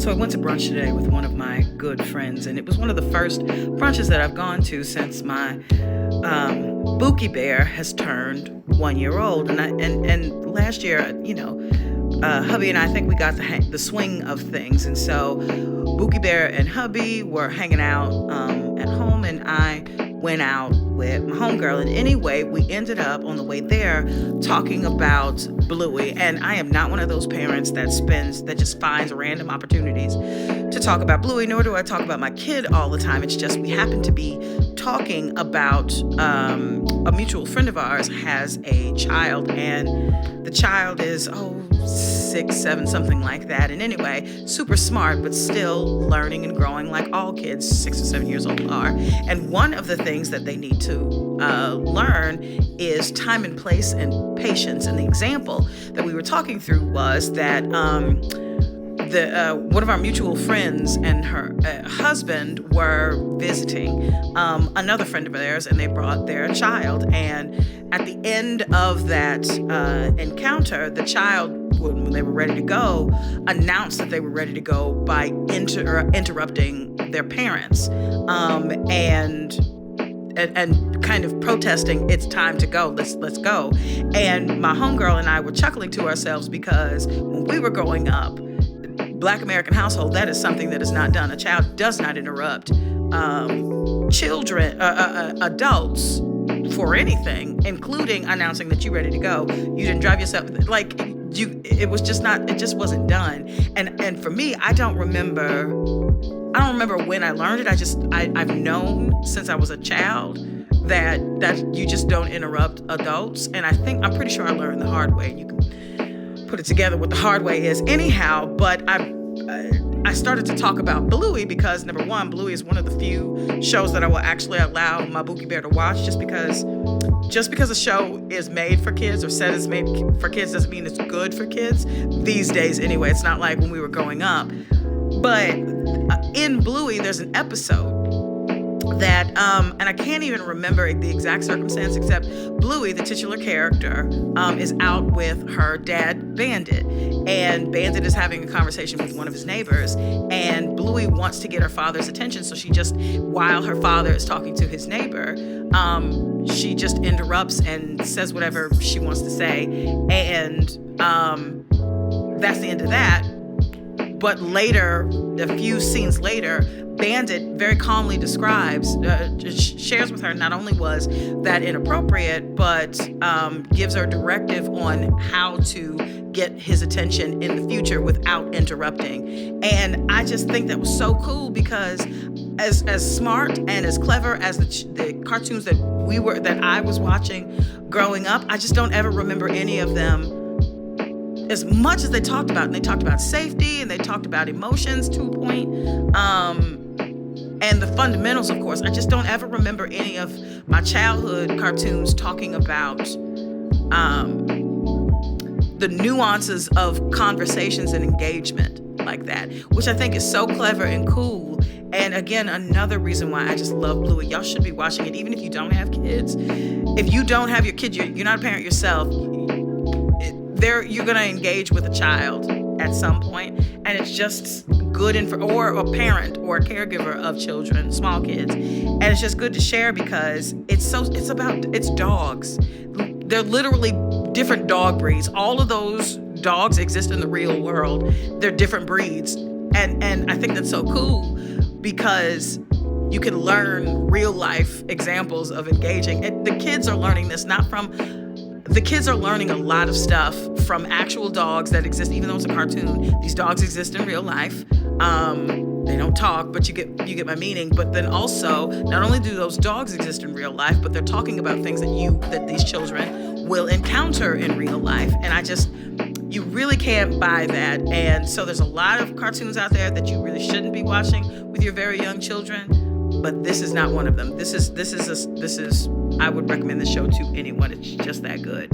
So I went to brunch today with one of my good friends, and it was one of the first brunches that I've gone to since my Bookie Bear has turned 1 year old. And last year, hubby and I think we got the swing of things, and so Bookie Bear and hubby were hanging out at home, and I went out with my homegirl. And anyway, we ended up on the way there talking about Bluey. And I am not one of those parents that just finds random opportunities to talk about Bluey, nor do I talk about my kid all the time. It's just we happen to be talking about a mutual friend of ours has a child, and the child is 6, 7, something like that. And anyway, super smart, but still learning and growing like all kids 6 or 7 years old are. And one of the things that they need to learn is time and place and patience. And the example that we were talking through was that one of our mutual friends and her husband were visiting another friend of theirs, and they brought their child. And at the end of that encounter, the child, when they were ready to go, announced that they were ready to go by interrupting their parents and kind of protesting, "It's time to go, let's go." And my homegirl and I were chuckling to ourselves because when we were growing up, Black American household, that is something that is not done. A child does not interrupt adults for anything, including announcing that you're ready to go. You didn't drive yourself, it just wasn't done. And for me, I don't remember when I learned it. I've known since I was a child that you just don't interrupt adults. And I'm pretty sure I learned the hard way. You can put it together what the hard way is anyhow. But I started to talk about Bluey because, number one, Bluey is one of the few shows that I will actually allow my Bookie Bear to watch, just because a show is made for kids or said it's made for kids doesn't mean it's good for kids these days anyway. It's not like when we were growing up. But in Bluey, there's an episode that, and I can't even remember the exact circumstance, except Bluey, the titular character, is out with her dad, Bandit. And Bandit is having a conversation with one of his neighbors, and Bluey wants to get her father's attention. So she just, while her father is talking to his neighbor, she just interrupts and says whatever she wants to say. And that's the end of that. But later, a few scenes later, Bandit very calmly describes, shares with her not only was that inappropriate, but gives her a directive on how to get his attention in the future without interrupting. And I just think that was so cool because as smart and as clever as the cartoons that I was watching growing up, I just don't ever remember any of them as much as they talked about. And they talked about safety, and they talked about emotions to a point, and the fundamentals, of course. I just don't ever remember any of my childhood cartoons talking about the nuances of conversations and engagement like that, which I think is so clever and cool. And again, another reason why I just love Bluey. Y'all should be watching it, even if you don't have kids. If you don't have your kid, you're not a parent yourself, you're going to engage with a child at some point, and it's just good or a parent or a caregiver of children, small kids, and it's just good to share because it's dogs. They're literally different dog breeds. All of those dogs exist in the real world. They're different breeds, and I think that's so cool because you can learn real life examples of engaging. And the kids are learning this the kids are learning a lot of stuff from actual dogs that exist, even though it's a cartoon. These dogs exist in real life. They don't talk, but you get my meaning. But then also, not only do those dogs exist in real life, but they're talking about things that these children will encounter in real life. And you really can't buy that. And so there's a lot of cartoons out there that you really shouldn't be watching with your very young children. But this is not one of them. I would recommend this show to anyone. It's just that good.